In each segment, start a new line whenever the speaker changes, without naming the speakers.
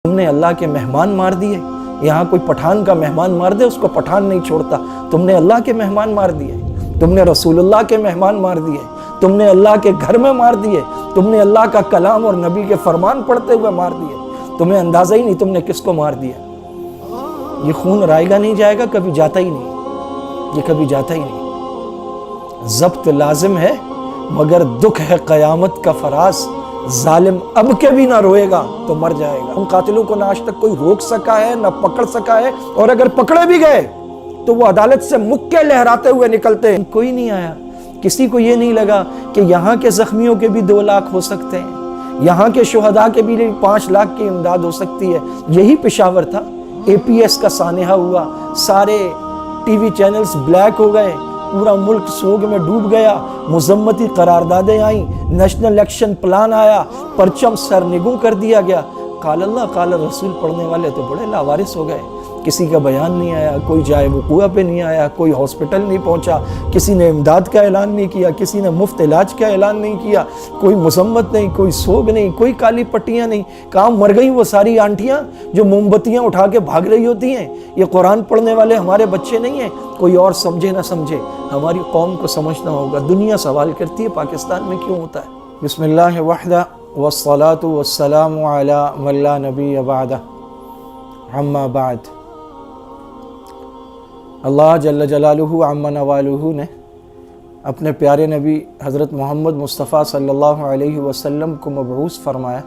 تم نے اللہ کے مہمان مار دیے۔ یہاں کوئی پٹھان کا مہمان مار دے اس کو پٹھان نہیں چھوڑتا۔ تم نے اللہ کے مہمان مار دیے، تم نے رسول اللہ کے مہمان مار دیے، تم نے اللہ کے گھر میں مار دیے، تم نے اللہ کا کلام اور نبی کے فرمان پڑھتے ہوئے مار دیے۔ تمہیں اندازہ ہی نہیں تم نے کس کو مار دیا۔ یہ خون رائے گا نہیں جائے گا، کبھی جاتا ہی نہیں، یہ کبھی جاتا ہی نہیں۔ ضبط لازم ہے مگر دکھ ہے قیامت کا فراز، ظالم اب کے بھی نہ روئے گا تو مر جائے گا۔ ان قاتلوں کو نہ آج تک کوئی روک سکا ہے نہ پکڑ سکا ہے، اور اگر پکڑے بھی گئے تو وہ عدالت سے مکے لہراتے ہوئے نکلتے ہیں۔ کوئی نہیں آیا، کسی کو یہ نہیں لگا کہ یہاں کے زخمیوں کے بھی 2 لاکھ ہو سکتے ہیں، یہاں کے شہداء کے بھی 5 لاکھ کی امداد ہو سکتی ہے۔ یہی پشاور تھا، APS کا سانحہ ہوا، سارے ٹی وی چینلز بلیک ہو گئے، پورا ملک سوگ میں ڈوب گیا، مذمتی قراردادیں آئیں، نیشنل ایکشن پلان آیا، پرچم سرنگوں کر دیا گیا۔ قال اللہ قال رسول پڑھنے والے تو بڑے لاوارث ہو گئے، کسی کا بیان نہیں آیا، کوئی جائے وقوع پہ نہیں آیا، کوئی ہاسپٹل نہیں پہنچا، کسی نے امداد کا اعلان نہیں کیا، کسی نے مفت علاج کا اعلان نہیں کیا، کوئی مذمت نہیں، کوئی سوگ نہیں، کوئی کالی پٹیاں نہیں۔ کہاں مر گئی وہ ساری آنٹیاں جو موم بتیاں اٹھا کے بھاگ رہی ہوتی ہیں؟ یہ قرآن پڑھنے والے ہمارے بچے نہیں ہیں۔ کوئی اور سمجھے نہ سمجھے، ہماری قوم کو سمجھنا ہوگا۔ دنیا سوال کرتی ہے پاکستان میں کیوں ہوتا ہے؟ بسم اللہ وحدہ والصلاة والسلام علی من لا نبی بعدہ، اما بعد۔ اللہ جل جلالہ عم نوالہ نے اپنے پیارے نبی حضرت محمد مصطفیٰ صلی اللہ علیہ وسلم کو مبعوث فرمایا۔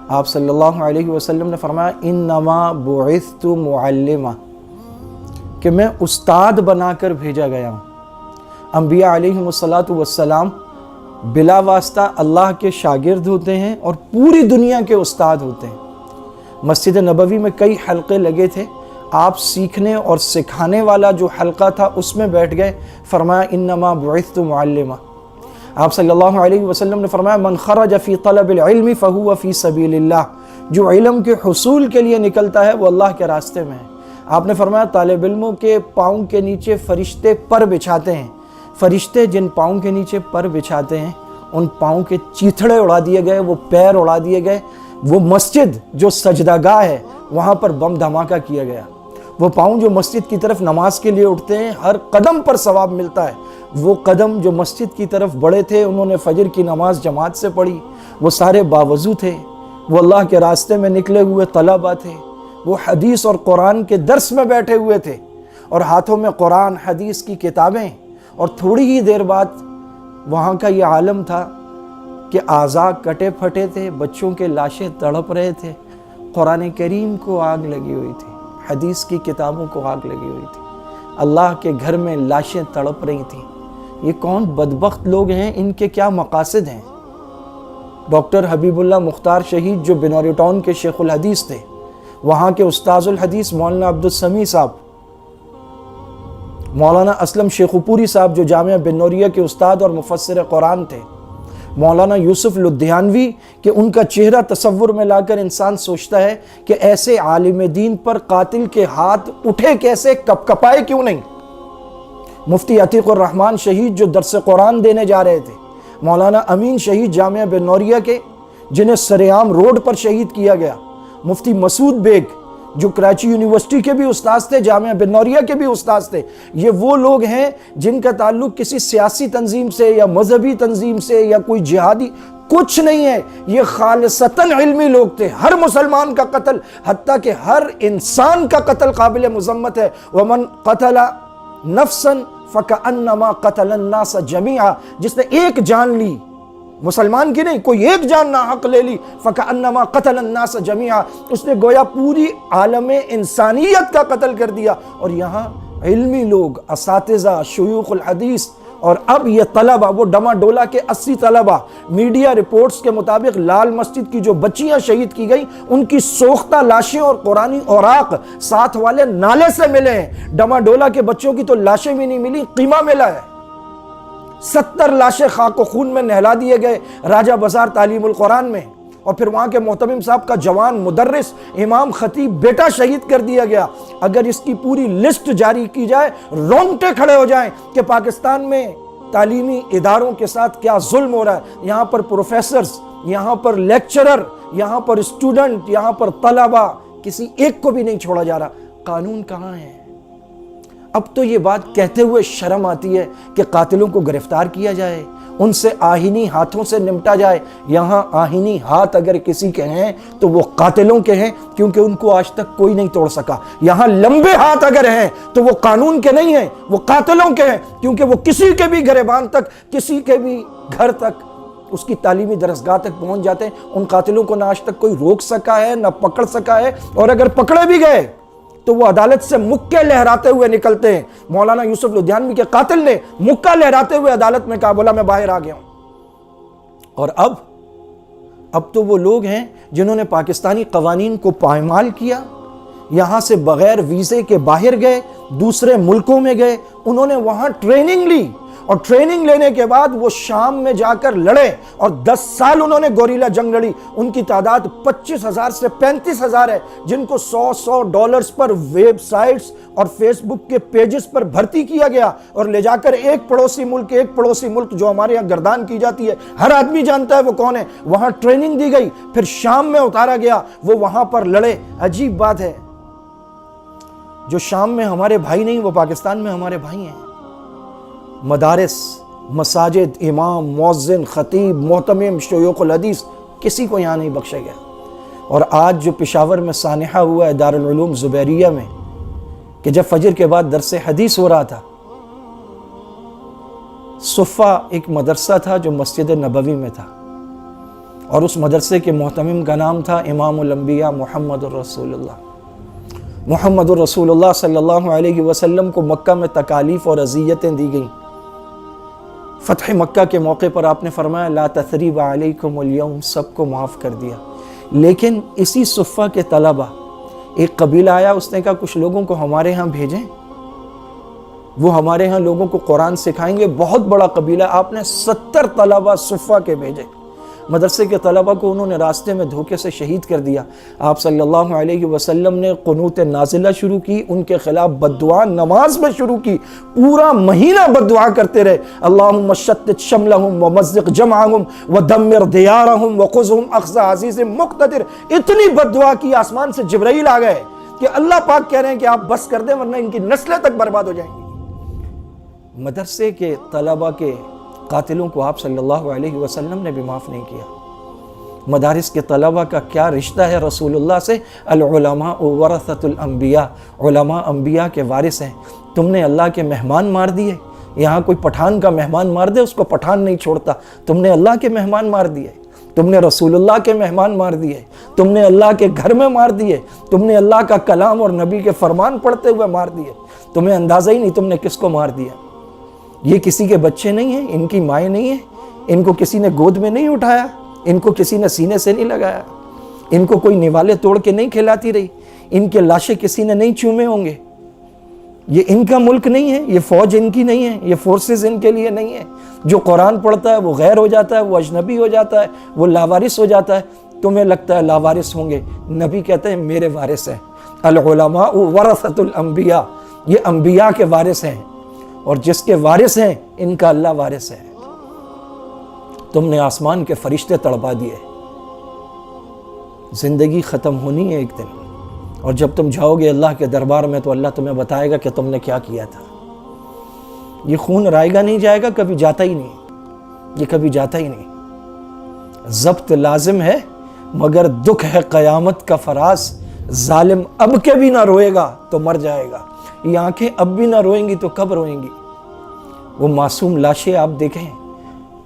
آپ صلی اللہ علیہ وسلم نے فرمایا انما بعثت معلما، کہ میں استاد بنا کر بھیجا گیا ہوں۔ انبیاء علیہم السلام بلا واسطہ اللہ کے شاگرد ہوتے ہیں اور پوری دنیا کے استاد ہوتے ہیں۔ مسجد نبوی میں کئی حلقے لگے تھے، آپ سیکھنے اور سکھانے والا جو حلقہ تھا اس میں بیٹھ گئے۔ فرمایا انما بعثت معلما۔ آپ صلی اللہ علیہ وسلم نے فرمایا من خرج فی طلب العلم فہو فی سبیل اللہ، جو علم کے حصول کے لیے نکلتا ہے وہ اللہ کے راستے میں ہے۔ آپ نے فرمایا طالب علموں کے پاؤں کے نیچے فرشتے پر بچھاتے ہیں، فرشتے جن پاؤں کے نیچے پر بچھاتے ہیں ان پاؤں کے چیتھڑے اڑا دیے گئے، وہ پیر اڑا دیے گئے۔ وہ مسجد جو سجدہ گاہ ہے وہاں پر بم دھماکہ کیا گیا۔ وہ پاؤں جو مسجد کی طرف نماز کے لیے اٹھتے ہیں ہر قدم پر ثواب ملتا ہے۔ وہ قدم جو مسجد کی طرف بڑھے تھے، انہوں نے فجر کی نماز جماعت سے پڑھی، وہ سارے باوضو تھے، وہ اللہ کے راستے میں نکلے ہوئے طلبہ تھے، وہ حدیث اور قرآن کے درس میں بیٹھے ہوئے تھے، اور ہاتھوں میں قرآن حدیث کی کتابیں۔ اور تھوڑی ہی دیر بعد وہاں کا یہ عالم تھا کہ اعضاء کٹے پھٹے تھے، بچوں کے لاشیں تڑپ رہے تھے، قرآن کریم کو آگ لگی ہوئی تھی، حدیث کی کتابوں کو آگ لگی ہوئی تھی، اللہ کے گھر میں لاشیں تڑپ رہی تھیں۔ یہ کون بدبخت لوگ ہیں، ان کے کیا مقاصد ہیں؟ ڈاکٹر حبیب اللہ مختار شہید جو بنوری ٹاؤن کے شیخ الحدیث تھے، وہاں کے استاذ الحدیث مولانا عبدالسمیع صاحب، مولانا اسلم شیخوپوری صاحب جو جامعہ بنوریہ کے استاد اور مفسر قرآن تھے، مولانا یوسف لدھیانوی، کہ ان کا چہرہ تصور میں لا کر انسان سوچتا ہے کہ ایسے عالم دین پر قاتل کے ہاتھ اٹھے کیسے، کپ کپائے کیوں نہیں۔ مفتی عتیق الرحمن شہید جو درس قرآن دینے جا رہے تھے، مولانا امین شہید جامعہ بنوریہ کے جنہیں سریعام روڈ پر شہید کیا گیا، مفتی مسعود بیگ جو کراچی یونیورسٹی کے بھی استاذ تھے، جامعہ بنوریہ کے بھی استاذ تھے۔ یہ وہ لوگ ہیں جن کا تعلق کسی سیاسی تنظیم سے یا مذہبی تنظیم سے یا کوئی جہادی کچھ نہیں ہے، یہ خالصتاً علمی لوگ تھے۔ ہر مسلمان کا قتل، حتیٰ کہ ہر انسان کا قتل قابل مذمت ہے۔ وَمَنْ قَتَلَ نَفْسًا فَكَأَنَّمَا قَتَلَ النَّاسَ جَمِيعًا، جس نے ایک جان لی، مسلمان کی نہیں، کوئی ایک جان ناحق لے لی، فَكَأَنَّمَا قَتَلَ النَّاسَ جَمِيعًا، اس نے گویا پوری عالم انسانیت کا قتل کر دیا۔ اور یہاں علمی لوگ، اساتذہ، شیوخ الحدیث، اور اب یہ طلبہ، وہ ڈما ڈولا کے 80 طلبہ، میڈیا رپورٹس کے مطابق لال مسجد کی جو بچیاں شہید کی گئیں ان کی سوختہ لاشیں اور قرآنی اوراق ساتھ والے نالے سے ملے ہیں۔ ڈما ڈولا کے بچوں کی تو لاشیں بھی نہیں ملی، قیمہ ملا ہے۔ 70 لاشیں خاک و خون میں نہلا دیے گئے راجہ بازار تعلیم القرآن میں، اور پھر وہاں کے محتمم صاحب کا جوان مدرس امام خطیب بیٹا شہید کر دیا گیا۔ اگر اس کی پوری لسٹ جاری کی جائے رونگٹے کھڑے ہو جائیں کہ پاکستان میں تعلیمی اداروں کے ساتھ کیا ظلم ہو رہا ہے. یہاں پر پروفیسرز، یہاں پر لیکچرر، یہاں پر اسٹوڈنٹ، یہاں پر طلبہ، کسی ایک کو بھی نہیں چھوڑا جا رہا. قانون کہاں ہے؟ اب تو یہ بات کہتے ہوئے شرم آتی ہے کہ قاتلوں کو گرفتار کیا جائے، ان سے آہینی ہاتھوں سے نمٹا جائے. یہاں آہینی ہاتھ اگر کسی کے ہیں تو وہ قاتلوں کے ہیں، کیونکہ ان کو آج تک کوئی نہیں توڑ سکا. یہاں لمبے ہاتھ اگر ہیں تو وہ قانون کے نہیں ہیں، وہ قاتلوں کے ہیں، کیونکہ وہ کسی کے بھی گریبان تک، کسی کے بھی گھر تک، اس کی تعلیمی درسگاہ تک پہنچ جاتے ہیں. ان قاتلوں کو نہ آج تک کوئی روک سکا ہے، نہ پکڑ سکا ہے، اور اگر پکڑے بھی گئے تو وہ عدالت سے مکے لہراتے ہوئے نکلتے ہیں. مولانا یوسف لدھیانوی کے قاتل نے مکہ لہراتے ہوئے عدالت میں کہا، بولا میں باہر آ گیا ہوں. اور اب تو وہ لوگ ہیں جنہوں نے پاکستانی قوانین کو پائمال کیا، یہاں سے بغیر ویزے کے باہر گئے، دوسرے ملکوں میں گئے، انہوں نے وہاں ٹریننگ لی، اور ٹریننگ لینے کے بعد وہ شام میں جا کر لڑے، اور 10 سال انہوں نے گوریلا جنگ لڑی. ان کی تعداد 25,000 سے 35,000 ہے، جن کو $100 پر ویب سائٹس اور فیس بک کے پیجز پر بھرتی کیا گیا، اور لے جا کر ایک پڑوسی ملک جو ہمارے یہاں گردان کی جاتی ہے، ہر آدمی جانتا ہے وہ کون ہے، وہاں ٹریننگ دی گئی، پھر شام میں اتارا گیا، وہ وہاں پر لڑے. عجیب بات ہے، جو شام میں ہمارے بھائی نہیں، وہ پاکستان میں ہمارے بھائی ہیں. مدارس، مساجد، امام، مؤذن، خطیب، محتمم، شیوخ الحدیث، کسی کو یہاں نہیں بخشا گیا. اور آج جو پشاور میں سانحہ ہوا ہے دارالعلوم زبیریہ میں، کہ جب فجر کے بعد درس حدیث ہو رہا تھا، صفہ ایک مدرسہ تھا جو مسجد نبوی میں تھا، اور اس مدرسے کے محتمم کا نام تھا امام الانبیاء محمد الرسول اللہ. محمد الرسول اللہ صلی اللہ علیہ وسلم کو مکہ میں تکالیف اور اذیتیں دی گئیں. فتح مکہ کے موقع پر آپ نے فرمایا لا تثریب علیکم اليوم، سب کو معاف کر دیا. لیکن اسی صفہ کے طلبہ، ایک قبیلہ آیا، اس نے کہا کچھ لوگوں کو ہمارے ہاں بھیجیں، وہ ہمارے ہاں لوگوں کو قرآن سکھائیں گے. بہت بڑا قبیلہ، آپ نے 70 طلبہ صفہ کے بھیجے. مدرسے کے طلبہ کو انہوں نے راستے میں دھوکے سے شہید کر دیا. آپ صلی اللہ علیہ وسلم نے قنوت نازلہ شروع کی، ان کے خلاف بددعا نماز میں شروع کی. پورا مہینہ بددعا کرتے رہے، اللہم شتت شملہم ومزق جمعہم ودمر دیارہم وخذہم اخذ عزیز مقتدر. اتنی بددعا کی، آسمان سے جبرائیل آ گئے کہ اللہ پاک کہہ رہے ہیں کہ آپ بس کر دیں ورنہ ان کی نسلیں تک برباد ہو جائیں گی. مدرسے کے طلبہ کے قاتلوں کو آپ صلی اللہ علیہ وسلم نے بھی معاف نہیں کیا. مدارس کے طلبہ کا کیا رشتہ ہے رسول اللہ سے؟ العلماء ورثۃ الانبیاء، علماء انبیاء کے وارث ہیں. تم نے اللہ کے مہمان مار دیے. یہاں کوئی پٹھان کا مہمان مار دے، اس کو پٹھان نہیں چھوڑتا. تم نے اللہ کے مہمان مار دیے، تم نے رسول اللہ کے مہمان مار دیے، تم نے اللہ کے گھر میں مار دیے، تم نے اللہ کا کلام اور نبی کے فرمان پڑھتے ہوئے مار دیے. تمہیں اندازہ ہی نہیں تم نے کس کو مار دیا. یہ کسی کے بچے نہیں ہیں، ان کی مائیں نہیں ہیں، ان کو کسی نے گود میں نہیں اٹھایا، ان کو کسی نے سینے سے نہیں لگایا، ان کو کوئی نوالے توڑ کے نہیں کھلاتی رہی، ان کے لاشیں کسی نے نہیں چومے ہوں گے. یہ ان کا ملک نہیں ہے، یہ فوج ان کی نہیں ہے، یہ فورسز ان کے لیے نہیں ہے. جو قرآن پڑھتا ہے وہ غیر ہو جاتا ہے، وہ اجنبی ہو جاتا ہے، وہ لاوارث ہو جاتا ہے. تمہیں لگتا ہے لاوارث ہوں گے، نبی کہتے ہیں میرے وارث ہیں. العلماء ورثۃ الانبیاء، یہ انبیاء کے وارث ہیں، اور جس کے وارث ہیں ان کا اللہ وارث ہے. تم نے آسمان کے فرشتے تڑپا دیے. زندگی ختم ہونی ہے ایک دن، اور جب تم جاؤ گے اللہ کے دربار میں تو اللہ تمہیں بتائے گا کہ تم نے کیا کیا تھا. یہ خون رائے گا نہیں جائے گا، کبھی جاتا ہی نہیں، یہ کبھی جاتا ہی نہیں. ضبط لازم ہے مگر دکھ ہے قیامت کا فراز. ظالم اب کے بھی نہ روئے گا تو مر جائے گا. یہ آنکھیں اب بھی نہ روئیں گی تو کب روئیں گی؟ وہ معصوم لاشیں آپ دیکھیں،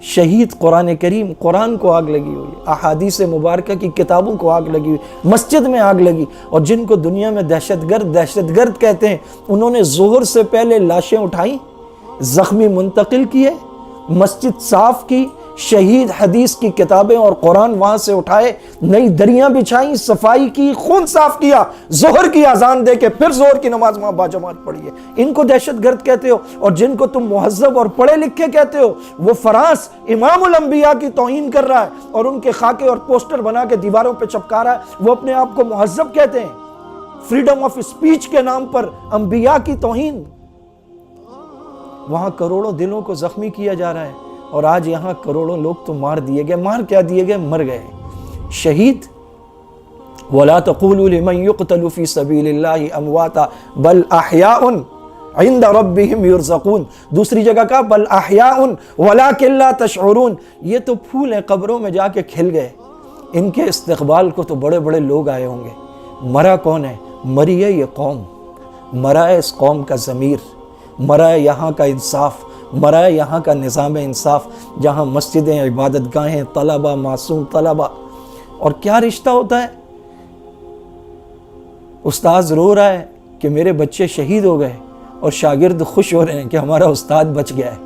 شہید قرآن کریم، قرآن کو آگ لگی ہوئی، احادیث مبارکہ کی کتابوں کو آگ لگی ہوئی، مسجد میں آگ لگی. اور جن کو دنیا میں دہشت گرد کہتے ہیں، انہوں نے ظہر سے پہلے لاشیں اٹھائیں، زخمی منتقل کیے، مسجد صاف کی، شہید حدیث کی کتابیں اور قرآن وہاں سے اٹھائے، نئی دریاں بچھائیں، صفائی کی، خون صاف کیا، ظہر کی اذان دے کے پھر ظہر کی نماز وہاں باجماعت پڑھی ہے. ان کو دہشت گرد کہتے ہو. اور جن کو تم مہذب اور پڑھے لکھے کہتے ہو، وہ فراس امام الانبیاء کی توہین کر رہا ہے اور ان کے خاکے اور پوسٹر بنا کے دیواروں پہ چپکا رہا ہے. وہ اپنے آپ کو مہذب کہتے ہیں. فریڈم آف اسپیچ کے نام پر انبیاء کی توہین. وہاں کروڑوں دلوں کو زخمی کیا جا رہا ہے، اور آج یہاں کروڑوں لوگ تو مار دیے گئے. مار کیا دیے گئے؟ مر گئے. شہید وَلَا تَقُولُوا لِمَنْ يُقْتَلُ فِي سَبِيلِ اللَّهِ أَمْوَاتًا بَلْ أَحْيَاءٌ عِنْدَ رَبِّهِمْ يُرْزَقُونَ. دوسری جگہ کہا بَلْ أَحْيَاءٌ وَلَكِنْ لَا تَشْعُرُونَ. یہ تو پھول ہیں، قبروں میں جا کے کھل گئے. ان کے استقبال کو تو بڑے بڑے لوگ آئے ہوں گے. مرا کون ہے؟ مری ہے یہ قوم، مرا ہے اس قوم کا ضمیر، مرا ہے یہاں کا انصاف، مرا ہے یہاں کا نظام انصاف، جہاں مسجدیں، عبادت گاہیں، طلبہ، معصوم طلبہ. اور کیا رشتہ ہوتا ہے؟ استاذ رو رہا ہے کہ میرے بچے شہید ہو گئے، اور شاگرد خوش ہو رہے ہیں کہ ہمارا استاد بچ گیا ہے.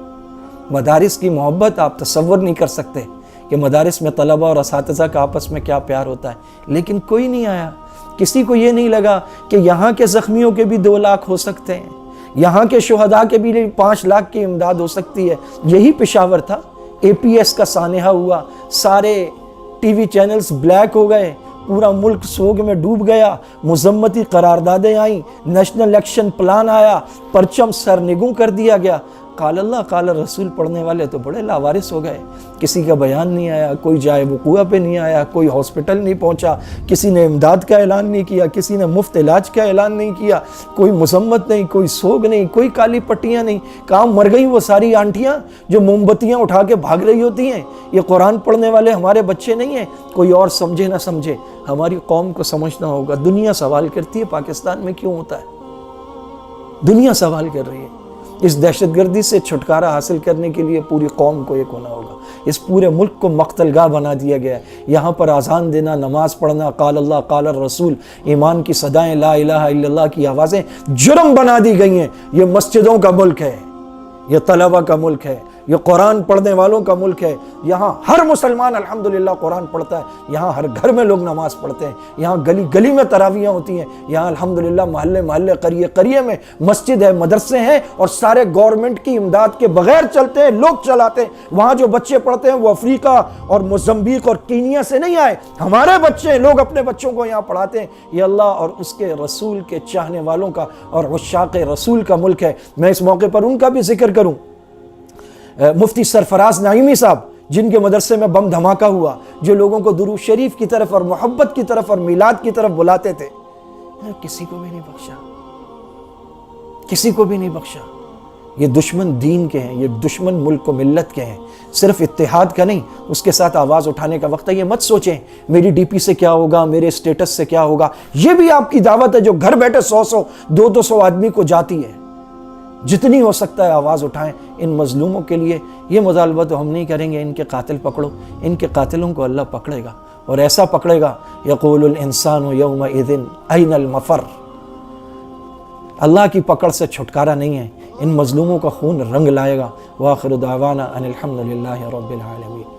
مدارس کی محبت آپ تصور نہیں کر سکتے کہ مدارس میں طلبہ اور اساتذہ کا آپس میں کیا پیار ہوتا ہے. لیکن کوئی نہیں آیا. کسی کو یہ نہیں لگا کہ یہاں کے زخمیوں کے بھی 2 لاکھ ہو سکتے ہیں، یہاں کے شہداء کے بھی 5 لاکھ کی امداد ہو سکتی ہے. یہی پشاور تھا. APS کا سانحہ ہوا، سارے ٹی وی چینلز بلیک ہو گئے، پورا ملک سوگ میں ڈوب گیا، مذمتی قراردادیں آئیں، نیشنل ایکشن پلان آیا، پرچم سرنگوں کر دیا گیا. قال اللہ قال رسول پڑھنے والے تو بڑے لاوارث ہو گئے. کسی کا بیان نہیں آیا، کوئی جائے وقوع پہ نہیں آیا، کوئی ہاسپٹل نہیں پہنچا، کسی نے امداد کا اعلان نہیں کیا، کسی نے مفت علاج کا اعلان نہیں کیا، کوئی مذمت نہیں، کوئی سوگ نہیں، کوئی کالی پٹیاں نہیں. کہاں مر گئی وہ ساری آنٹیاں جو موم بتیاں اٹھا کے بھاگ رہی ہوتی ہیں؟ یہ قرآن پڑھنے والے ہمارے بچے نہیں ہیں. کوئی اور سمجھے نہ سمجھے، ہماری قوم کو سمجھنا ہوگا. دنیا سوال کرتی ہے پاکستان میں کیوں ہوتا ہے؟ دنیا سوال کر رہی ہے. اس دہشت گردی سے چھٹکارا حاصل کرنے کے لیے پوری قوم کو ایک ہونا ہوگا. اس پورے ملک کو مقتل گاہ بنا دیا گیا ہے. یہاں پر اذان دینا، نماز پڑھنا، قال اللہ قال الرسول، ایمان کی صدائیں، لا الہ الا اللہ کی آوازیں جرم بنا دی گئی ہیں. یہ مسجدوں کا ملک ہے، یہ طلبہ کا ملک ہے، یہ قرآن پڑھنے والوں کا ملک ہے. یہاں ہر مسلمان الحمدللہ قرآن پڑھتا ہے، یہاں ہر گھر میں لوگ نماز پڑھتے ہیں، یہاں گلی گلی میں تراویحیں ہوتی ہیں، یہاں الحمدللہ محلے محلے، قریے قریے میں مسجد ہے، مدرسے ہیں، اور سارے گورنمنٹ کی امداد کے بغیر چلتے ہیں، لوگ چلاتے ہیں. وہاں جو بچے پڑھتے ہیں وہ افریقہ اور موزمبیق اور کینیا سے نہیں آئے، ہمارے بچے ہیں. لوگ اپنے بچوں کو یہاں پڑھاتے ہیں. یہ اللہ اور اس کے رسول کے چاہنے والوں کا اور عشاق رسول کا ملک ہے. میں اس موقع پر ان کا بھی ذکر کروں. مفتی سرفراز نعیمی صاحب، جن کے مدرسے میں بم دھماکہ ہوا، جو لوگوں کو درود شریف کی طرف اور محبت کی طرف اور میلاد کی طرف بلاتے تھے، کسی کو بھی نہیں بخشا، کسی کو بھی نہیں بخشا. یہ دشمن دین کے ہیں، یہ دشمن ملک و ملت کے ہیں. صرف اتحاد کا نہیں، اس کے ساتھ آواز اٹھانے کا وقت ہے. یہ مت سوچیں میری ڈی پی سے کیا ہوگا، میرے اسٹیٹس سے کیا ہوگا. یہ بھی آپ کی دعوت ہے جو گھر بیٹھے 100 200 آدمی کو جاتی ہے. جتنی ہو سکتا ہے آواز اٹھائیں ان مظلوموں کے لیے. یہ مطالبہ تو ہم نہیں کریں گے ان کے قاتل پکڑو، ان کے قاتلوں کو اللہ پکڑے گا، اور ایسا پکڑے گا یقول الانسان یومئذ این المفر. اللہ کی پکڑ سے چھٹکارا نہیں ہے. ان مظلوموں کا خون رنگ لائے گا. وآخر دعوانا ان الحمد للہ رب العالمین.